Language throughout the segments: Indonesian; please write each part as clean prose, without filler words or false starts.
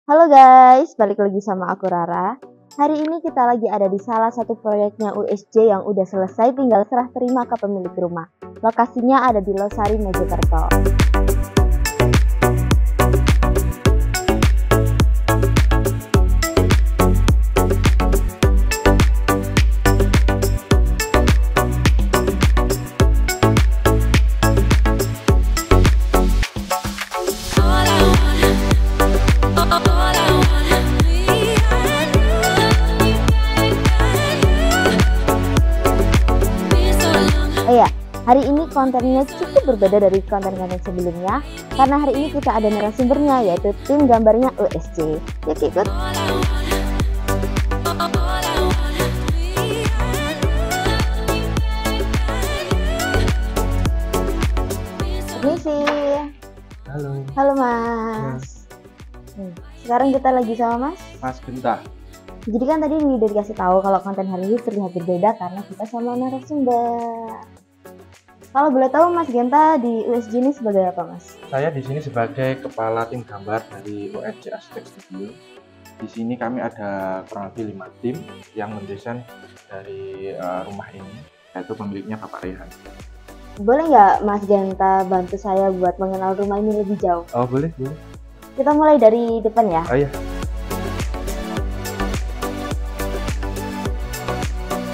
Halo guys, balik lagi sama aku Rara. Hari ini kita lagi ada di salah satu proyeknya USJ yang udah selesai, tinggal serah terima ke pemilik rumah. Lokasinya ada di Losari, Mojokerto. Hari ini kontennya cukup berbeda dari konten-konten sebelumnya karena hari ini kita ada narasumbernya, yaitu tim gambarnya USJ. Yuk ikut. Permisi. Halo Mas. Sekarang kita lagi sama Mas Genta. Jadi kan tadi udah dikasih tahu kalau konten hari ini terlihat berbeda karena kita sama narasumber. Kalau boleh tahu Mas Genta di USJ ini sebagai apa, Mas? Saya di sini sebagai kepala tim gambar dari USJ Arsitek Studio. Di sini kami ada kurang lebih 5 tim yang mendesain dari rumah ini, yaitu pemiliknya Bapak Rehan. Boleh nggak Mas Genta bantu saya buat mengenal rumah ini lebih jauh? Oh, boleh. Kita mulai dari depan ya. Oh iya.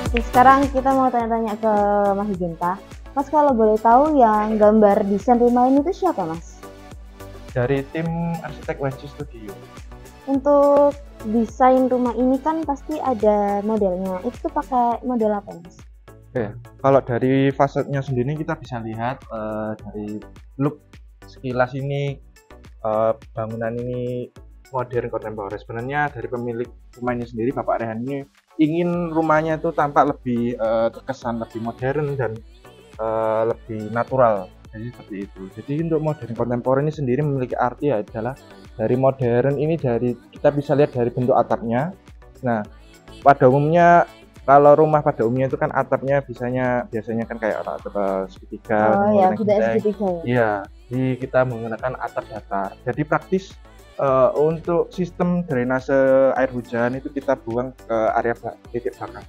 Oke, sekarang kita mau tanya-tanya ke Mas Genta. Mas, kalau boleh tahu yang gambar desain rumah ini itu siapa, Mas? Dari tim Arsitek USJ Studio. Untuk desain rumah ini kan pasti ada modelnya. Itu pakai model apa, Mas? Oke, kalau dari fasadnya sendiri kita bisa lihat dari look sekilas ini bangunan ini modern kontemporer. Sebenarnya dari pemilik rumah ini sendiri, Bapak Rehan ini ingin rumahnya itu tampak lebih terkesan lebih modern dan lebih natural, jadi seperti itu. Jadi untuk modern kontemporer ini sendiri memiliki arti adalah dari modern ini, dari kita bisa lihat dari bentuk atapnya. Nah, pada umumnya kalau rumah pada umumnya itu kan atapnya biasanya kan kayak atap segitiga. Oh ya, tidak segitiga. Iya, jadi kita menggunakan atap datar. Jadi praktis untuk sistem drainase air hujan itu kita buang ke area titik belakang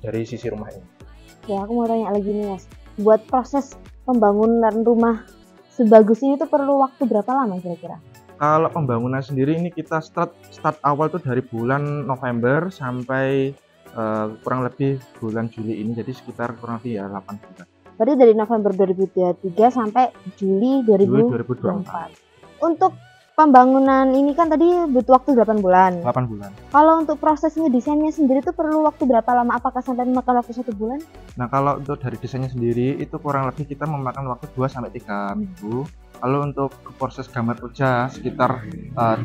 dari sisi rumah ini. Ya, aku mau tanya lagi nih, Mas. Buat proses pembangunan rumah sebagus ini tuh perlu waktu berapa lama kira-kira? Kalau pembangunan sendiri ini kita start awal tuh dari bulan November sampai kurang lebih bulan Juli ini, jadi sekitar kurang lebih ya 8 bulan. Berarti dari November 2023 sampai Juli 2024. Untuk pembangunan ini kan tadi butuh waktu 8 bulan. 8 bulan. Kalau untuk prosesnya desainnya sendiri itu perlu waktu berapa lama? Apakah sampai memakan waktu 1 bulan? Nah, kalau untuk dari desainnya sendiri itu kurang lebih kita memakan waktu 2 sampai 3 minggu. Kalau untuk proses gambar wajah sekitar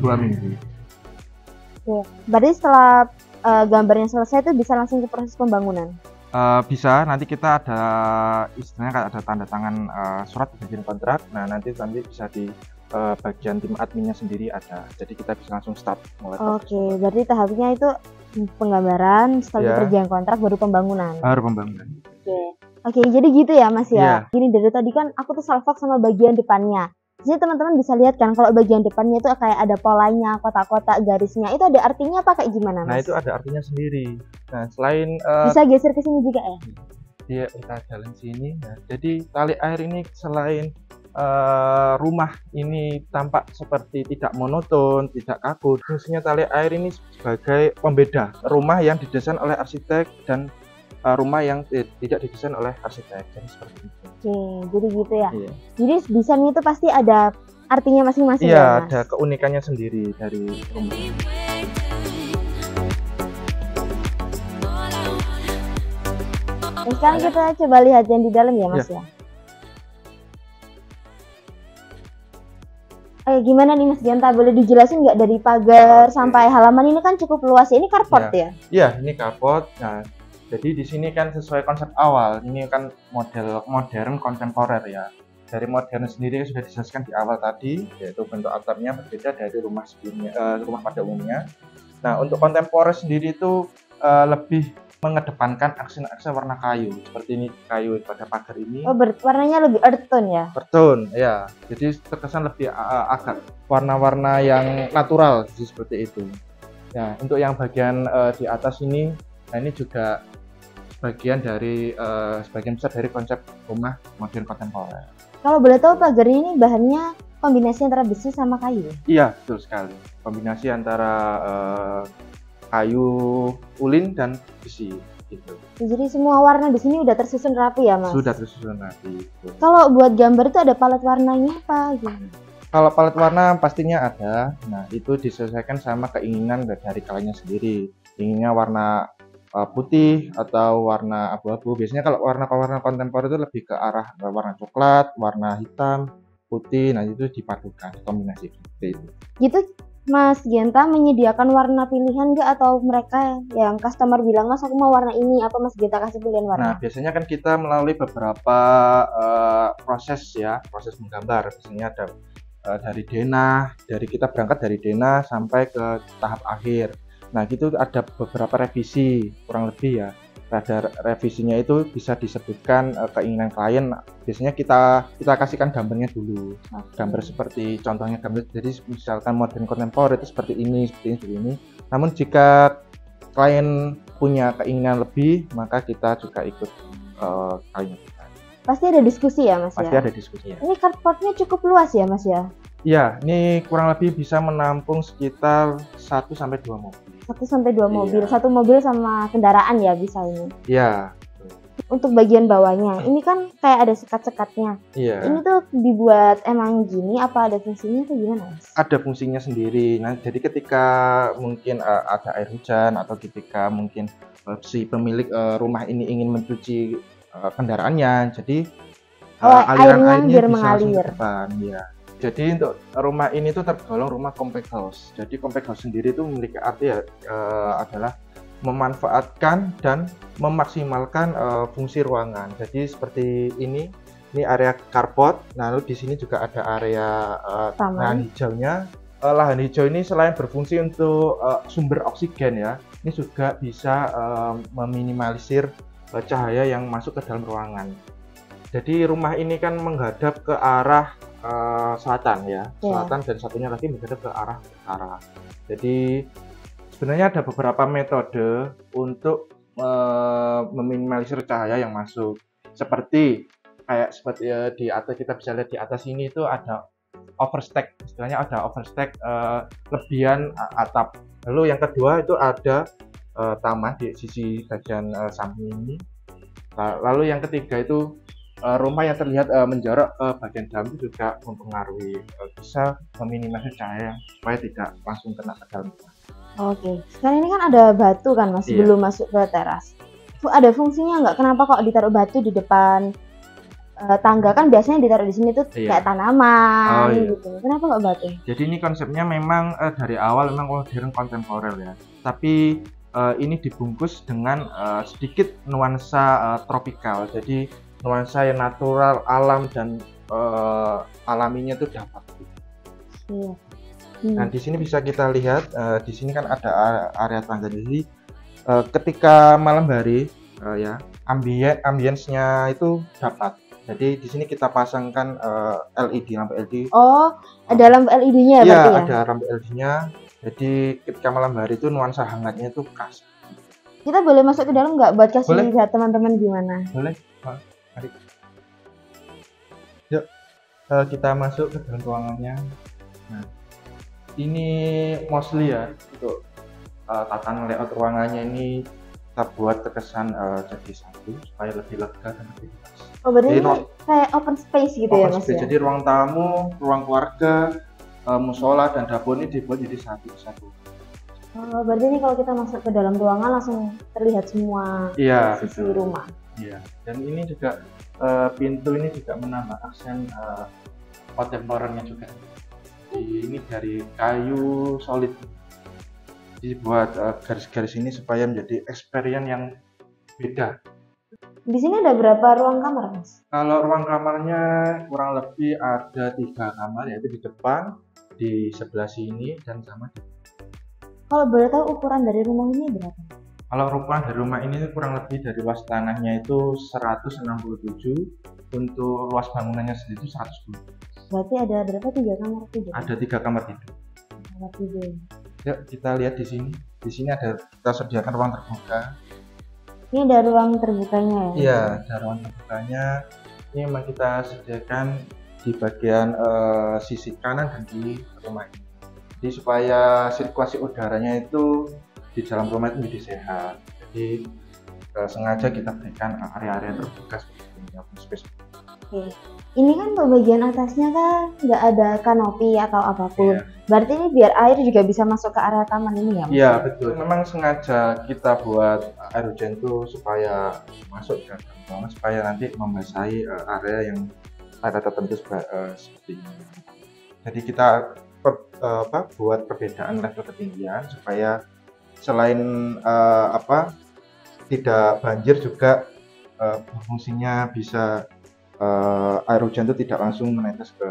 2 minggu. Oke. Berarti setelah gambarnya selesai itu bisa langsung ke proses pembangunan? Bisa, nanti kita ada istilahnya ada tanda tangan surat perjanjian kontrak. Nah, nanti bisa di bagian tim adminnya sendiri ada, jadi kita bisa langsung start mulai. Oke, berarti tahapnya itu penggambaran, setelah perjanjian kontrak baru pembangunan. Oke, jadi gitu ya Mas ya. Gini, dari tadi kan aku tuh salfok sama bagian depannya. Jadi teman-teman bisa lihat kan kalau bagian depannya itu kayak ada polanya, kotak-kotak, garisnya. Itu ada artinya apa kayak gimana, Mas? Nah, itu ada artinya sendiri. Nah, selain bisa geser ke sini juga ya? Iya, kita jalan sini. Nah, jadi tali air ini selain rumah ini tampak seperti tidak monoton, tidak kaku. Fungsinya tali air ini sebagai pembeda rumah yang didesain oleh arsitek dan rumah yang tidak didesain oleh arsitek. Jadi seperti itu. Oke, jadi gitu ya. Iya. Jadi desain itu pasti ada artinya masing-masing. Iya, ya, Mas? ada keunikannya sendiri dari rumah. Nah, sekarang kita coba lihat yang di dalam ya, Mas ya. Gimana nih Mas Genta, boleh dijelasin nggak dari pagar sampai halaman ini kan cukup luas ya? Ini carport ya? Iya, ini carport. Nah, jadi di sini kan sesuai konsep awal, ini kan model modern kontemporer ya. Dari modern sendiri sudah dijelaskan di awal tadi, yaitu bentuk atapnya berbeda dari rumah sebelumnya, rumah pada umumnya. Nah, untuk kontemporer sendiri itu lebih mengedepankan aksen-aksen warna kayu seperti ini, kayu pada pagar ini. Oh, warnanya lebih earth tone ya? Earth tone, ya. Jadi terkesan lebih agak warna-warna yang natural seperti itu. Nah, untuk yang bagian di atas ini, nah ini juga bagian dari sebagian besar dari konsep rumah modern kontemporer. Kalau boleh tahu pagar ini bahannya kombinasi antara besi sama kayu? Iya, betul sekali. Kombinasi antara kayu ulin dan besi gitu. Jadi semua warna di sini udah tersusun rapi ya, Mas? Sudah tersusun rapi. Gitu. Kalau buat gambar itu ada palet warnanya apa gitu? Kalau palet warna pastinya ada. Nah, itu disesuaikan sama keinginan dari kliennya sendiri. Inginnya warna putih atau warna abu-abu. Biasanya kalau warna kontemporer itu lebih ke arah warna coklat, warna hitam, putih. Nah, itu dipadukan, kombinasi seperti itu. Gitu Mas Genta menyediakan warna pilihan nggak, atau mereka yang customer bilang, Mas aku mau warna ini, apa Mas Genta kasih pilihan warna? Nah, biasanya kan kita melalui beberapa proses ya, proses menggambar. Biasanya ada dari denah, kita berangkat dari denah sampai ke tahap akhir. Nah, gitu ada beberapa revisi, kurang lebih ya. Pada revisinya itu bisa disebutkan keinginan klien. Biasanya kita kasihkan gambarnya dulu. Gambar seperti contohnya gambar. Jadi misalkan modern kontemporer itu seperti ini. Namun jika klien punya keinginan lebih, maka kita juga ikut kliennya kita. Pasti ada diskusi ya, Mas? Pasti ya? ada diskusi ya. Ini carportnya cukup luas ya, Mas ya? Iya, ini kurang lebih bisa menampung sekitar 1 sampai 2 mobil. 1 sampai 2 mobil, satu mobil sama kendaraan ya bisa ini. Iya. Untuk bagian bawahnya, ini kan kayak ada sekat-sekatnya. Iya. Ini tuh dibuat emang gini, apa ada fungsinya atau gimana, Mas? Ada fungsinya sendiri. Nah, jadi ketika mungkin ada air hujan atau ketika mungkin si pemilik rumah ini ingin mencuci kendaraannya, jadi aliran airnya biar bisa mengalir. ke depan, ya. Jadi untuk rumah ini tuh tergolong rumah compact house. Jadi compact house sendiri itu memiliki arti adalah memanfaatkan dan memaksimalkan fungsi ruangan. Jadi seperti ini area carport. Lalu di sini juga ada area lahan hijaunya. Lahan hijau ini selain berfungsi untuk sumber oksigen ya, ini juga bisa meminimalisir cahaya yang masuk ke dalam ruangan. Jadi rumah ini kan menghadap ke arah selatan ya, selatan, dan satunya lagi menghadap ke arah utara. Jadi sebenarnya ada beberapa metode untuk meminimalisir cahaya yang masuk. Seperti di atas, kita bisa lihat di atas ini itu ada overstack, istilahnya ada overstack lebihan atap. Lalu yang kedua itu ada taman di sisi bagian samping ini. Lalu yang ketiga itu rumah yang terlihat menjorok bagian dalam itu juga mempengaruhi, bisa meminimalisir cahaya supaya tidak langsung kena ke dalam. Oke, sekarang ini kan ada batu kan Mas, belum masuk ke teras. Ada fungsinya nggak? Kenapa kok ditaruh batu di depan tangga? Kan biasanya ditaruh di sini tuh kayak tanaman gitu. Kenapa kok batu? Jadi ini konsepnya memang dari awal memang modern kontemporer ya. Tapi ini dibungkus dengan sedikit nuansa tropikal. Jadi nuansa yang natural, alam dan alaminya itu dapat. Nah, di sini bisa kita lihat, di sini kan ada area tangga. Jadi ketika malam hari ya, ambience-nya itu dapat. Jadi di sini kita pasangkan LED, lampu LED. Oh, ada lampu LED-nya ya? Iya, ada lampu LED-nya. Jadi ketika malam hari itu nuansa hangatnya itu khas. Kita boleh masuk ke dalam nggak buat kasih lihat teman-teman gimana? Boleh. Mari. Yuk, kita masuk ke dalam ruangannya. Nah, ini mostly ya untuk tatanan layout ruangannya ini kita buat terkesan jadi satu supaya lebih lega dan lebih luas. Oh, berarti ini kayak open space gitu ya, Mas? Space. Jadi ruang tamu, ruang keluarga, musola dan dapur ini dibuat jadi satu-satu. Oh, berarti ini kalau kita masuk ke dalam ruangan langsung terlihat semua sisi rumah. Iya, dan ini juga pintu ini juga menambah aksen kontemporernya juga. Ini dari kayu solid, dibuat garis-garis ini supaya menjadi experience yang beda. Di sini ada berapa ruang kamar, Mas? Kalau ruang kamarnya kurang lebih ada 3 kamar, yaitu di depan, di sebelah sini, dan sama di. Kalau boleh tahu ukuran dari rumah ini berapa? Kalau ukuran dari rumah ini kurang lebih dari luas tanahnya itu 167, untuk luas bangunannya sendiri itu 110. Berarti ada berapa, 3 kamar tidur? Ada 3 kamar tidur. Kamar tidur. Yuk kita lihat di sini. Di sini ada kita sediakan ruang terbuka. Ini ada ruang terbukanya ya? Iya, ada ruang terbukanya. Ini memang kita sediakan di bagian sisi kanan dan kiri rumah ini. Jadi supaya sirkulasi udaranya itu di dalam rumah itu menjadi sehat. Jadi sengaja kita berikan area-area terbuka seperti ini, open space. Oke. Ini kan untuk bagian atasnya kan nggak ada kanopi atau apapun. Iya. Berarti ini biar air juga bisa masuk ke area taman ini ya? Iya betul. Memang sengaja kita buat air hujan itu supaya masuk ke dalam ruangan, supaya nanti membasahi area yang ada tertentu seperti ini. Jadi kita buat perbedaan level ketinggian supaya selain tidak banjir juga fungsinya bisa air hujan itu tidak langsung menetes ke.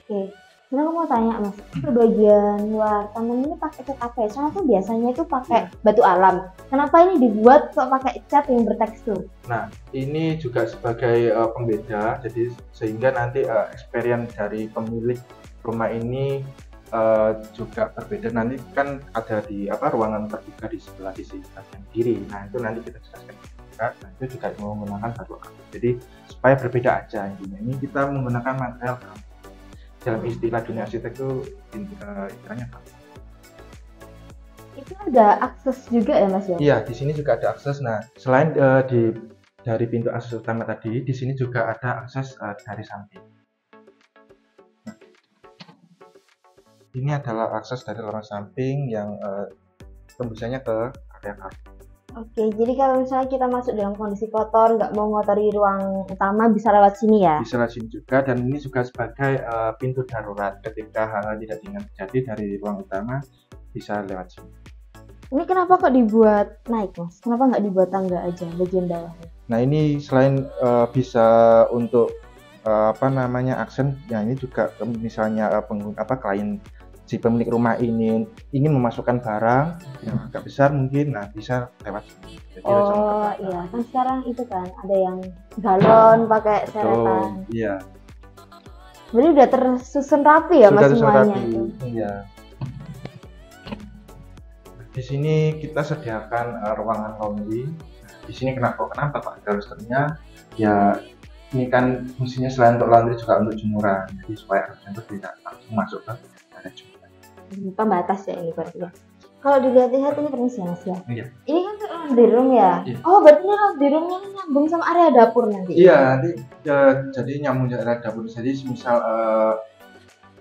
Oke. Nah, aku mau tanya Mas, ke bagian luar taman ini pakai cat apa ya? Soalnya tuh biasanya itu pakai batu alam. Kenapa ini dibuat kok pakai cat yang bertekstur? Nah, ini juga sebagai pembeda, jadi sehingga nanti experience dari pemilik rumah ini juga berbeda. Nanti kan ada di ruangan terbuka di sebelah sisi bagian kiri. Nah, itu nanti kita jelaskan. Nah, itu juga menggunakan batu alam. Jadi supaya berbeda aja intinya. Ini kita menggunakan material dalam istilah dunia arsitek itu istilahnya itu ada akses juga ya Mas ya? Iya, di sini juga ada akses. Nah, selain dari pintu akses utama tadi, di sini juga ada akses dari samping. Nah, ini adalah akses dari lorong samping yang tembusannya ke area karpet. Oke, jadi kalau misalnya kita masuk dalam kondisi kotor, nggak mau ngotori ruang utama, bisa lewat sini ya? Bisa lewat sini juga, dan ini juga sebagai pintu darurat ketika hal-hal tidak diinginkan terjadi dari ruang utama, bisa lewat sini. Ini kenapa kok dibuat naik Mas? Kenapa nggak dibuat tangga aja bagian bawah? Nah ini selain bisa untuk aksen, ya ini juga misalnya klien si pemilik rumah ini ingin memasukkan barang yang agak besar mungkin, nah bisa lewat sini. Jadi iya, kan sekarang itu kan ada yang galon pakai seretan. Iya. Berarti udah tersusun rapi ya Mas semuanya? Iya. Di sini kita sediakan ruangan laundry. Di sini kenapa Pak Galusternya? Ya ini kan fungsinya selain untuk laundry juga untuk jemuran. Jadi supaya itu tidak langsung masuk ke area jemuran. Pembatas ya ini berarti ya. Kalau dilihat-lihat ini permisi Mas ya. Iya. Ini kan laundry room ya. Iya. Oh berarti ini laundry roomnya nyambung sama area dapur nanti. Iya nanti jadi nyambung di area dapur. Jadi misal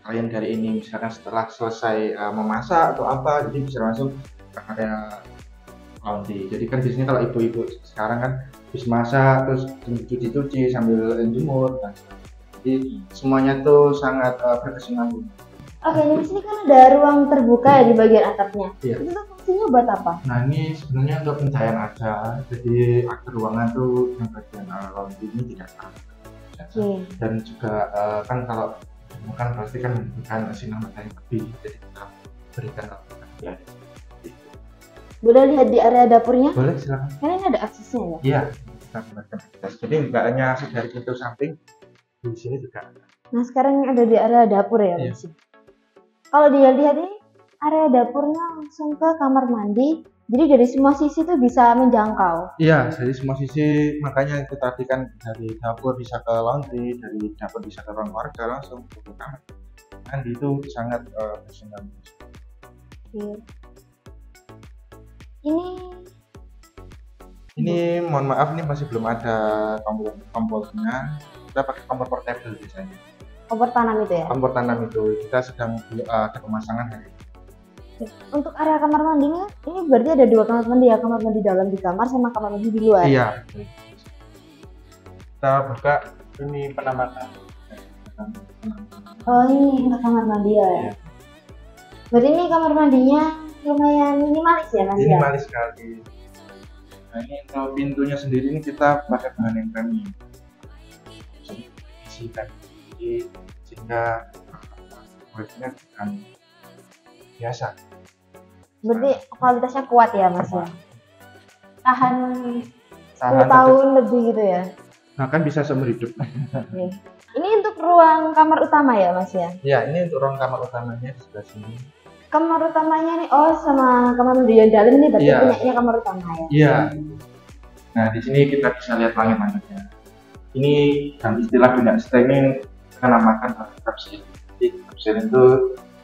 kalian dari ini misalkan setelah selesai memasak atau apa, jadi bisa langsung ke area laundry. Jadi kan biasanya kalau ibu-ibu sekarang kan habis masak terus cuci-cuci sambil jemur. Jadi semuanya tuh sangat berkesinambungan. Oke, di sini kan ada ruang terbuka ya di bagian atapnya. Iya. Itu tuh fungsinya buat apa? Nah ini sebenarnya untuk pencahayaan aja. Jadi aktor ruangan tuh yang bagian laundry ini tidak terang. Dan juga kan kalau bukan pasti kan membutuhkan sinar matahari lebih, jadi kita berikan ya. Boleh lihat di area dapurnya? Boleh, silakan. Karena ini ada aksesnya ya? Iya, kita gunakan akses. Jadi nggak hanya dari pintu samping, di sini juga ada. Nah sekarang ada di area dapur ya Mas? Iya. Kalau dilihat ini area dapurnya langsung ke kamar mandi, jadi dari semua sisi tuh bisa menjangkau. Iya, dari semua sisi, makanya itu tadi kan dari dapur bisa ke laundry, dari dapur bisa ke ruang warga langsung ke kamar mandi, itu sangat bersinar. Oke. Ini mohon maaf nih masih belum ada kompornya. Kita pakai kompor portable biasanya. Kompor tanam itu ya? Kompor tanam itu kita sedang ada pemasangan hari ini. Untuk area kamar mandinya, ini berarti ada 2 kamar mandi ya, kamar mandi dalam di kamar sama kamar mandi di luar. Iya. Kita buka ini penampakan. Oh ini untuk kamar mandi ya? Iya. Berarti ini kamar mandinya lumayan minimalis ya Mas? Minimalis sekali. Nah ini kalau pintunya sendiri ini kita pakai bahan yang premium. Sehingga kualitasnya bukan biasa. Berarti kualitasnya kuat ya Mas ya? tahan 10 tahun lebih gitu ya? Nah kan bisa seumur hidup. Ini untuk ruang kamar utama ya Mas ya? Ya, ini untuk ruang kamar utamanya di sebelah sini. Kamar utamanya nih, sama kamar mandi yang dalam ini berarti punyanya kamar utama ya? Iya. Nah di sini kita bisa lihat langit-langitnya. Ini dalam istilah dunia streaming kita namakan capsule. Jadi capsule itu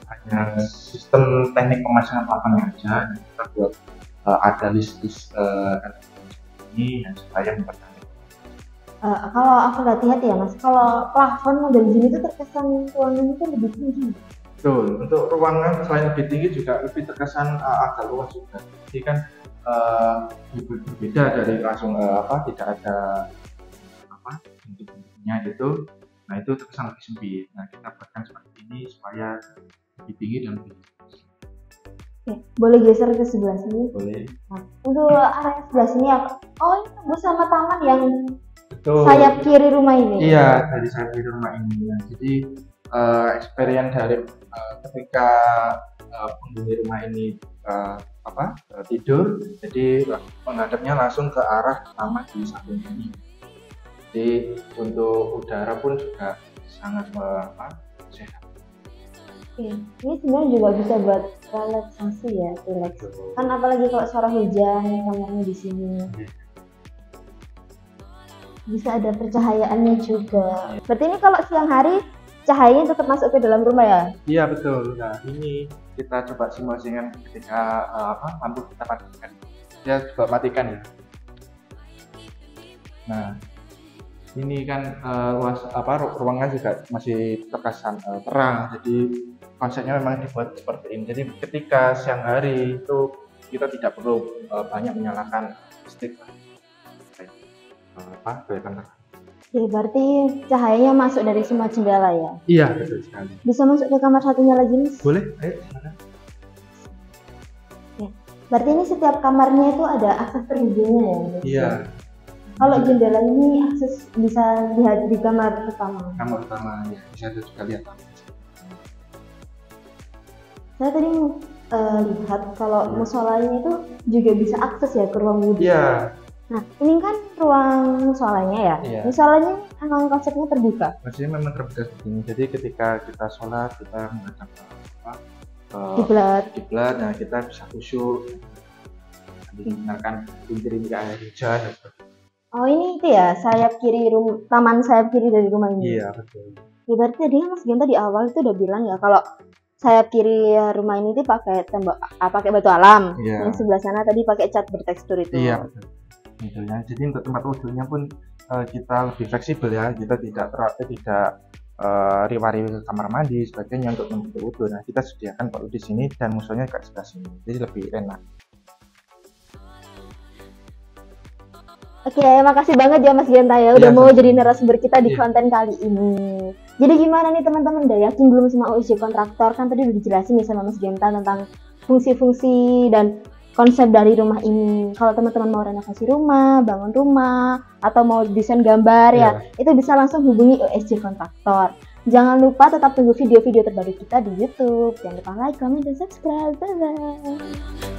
hanya sistem teknik pemasangan plafon aja. Kita buat ada list-list ini yang supaya mempertahankan. Kalau aku lihat ya Mas, kalau plafon model gini itu terkesan ruangan itu lebih tinggi. Betul, untuk ruangan selain lebih tinggi juga lebih terkesan agak luas juga. Jadi kan berbeda dari langsung tidak ada bentuk-bentuknya gitu. Nah itu terkesan lebih sempit. Nah kita buatkan seperti ini supaya lebih tinggi dan lebih. Oke, boleh geser ke sebelah sini? Boleh. Nah, untuk area sebelah sini ini tembus sama taman yang sayap kiri rumah ini. Iya, dari sayap kiri rumah ini. Nah, jadi experience dari ketika penghuni rumah ini tidur, jadi menghadapnya langsung ke arah taman di samping ini. Jadi untuk udara pun juga sangat sehat. Oke, ini sebenarnya juga bisa buat relaksasi ya, relax. Kan apalagi kalau suara hujan, kamarnya di sini. Bisa ada percahayaannya juga. Berarti ini kalau siang hari cahayanya tetap masuk ke dalam rumah ya? Iya betul. Nah ini kita coba simulasikan ketika lampu kita matikan. Ya coba matikan ya. Nah ini kan ruangan juga masih terkesan terang. Jadi konsepnya memang dibuat seperti ini. Jadi ketika siang hari itu kita tidak perlu banyak menyalakan listrik. Oke, berarti cahayanya masuk dari semua jendela ya? Iya, betul sekali. Bisa masuk ke kamar satunya lagi nih? Boleh, ayo silakan. Oke, berarti ini setiap kamarnya itu ada akses terhubungnya ya? Iya. Kalau jendela ini akses bisa lihat di kamar utama? Kamar utama, ya bisa juga lihat. Saya tadi lihat kalau musolanya itu juga bisa akses ya ke ruang wudhu. Iya. Nah, ini kan ruang musolanya ya. Iya. Musolanya emang konsepnya terbuka. Maksudnya memang terbuka seperti ini. Jadi ketika kita sholat kita menghadap kiblat, nah kita bisa khusyuk. Dengarkan rintik-rintik air hujan. Oh ini itu ya sayap kiri taman sayap kiri dari rumah ini. Iya betul. Ya, berarti tadi Mas Genta di awal itu udah bilang ya kalau sayap kiri rumah ini tuh pakai tembok, pakai batu alam. Iya. Yang sebelah sana tadi pakai cat bertekstur itu. Iya betul. Ya. Jadi untuk tempat wudhunya pun kita lebih fleksibel ya, kita tidak riwari ke kamar mandi sebagainya untuk tempat wudhu. Nah kita sediakan wudhu di sini dan musolnya ke sebelah sini, jadi lebih enak. Oke, makasih banget ya Mas Genta ya udah mau jadi narasumber kita di konten kali ini. Jadi gimana nih teman-teman, udah yakin belum sama OSJ Kontraktor? Kan tadi udah dijelasin nih sama Mas Genta tentang fungsi-fungsi dan konsep dari rumah ini. Kalau teman-teman mau renovasi rumah, bangun rumah, atau mau desain gambar ya, itu bisa langsung hubungi OSJ Kontraktor. Jangan lupa tetap tunggu video-video terbaru kita di YouTube. Jangan lupa like, comment, dan subscribe. Bye-bye.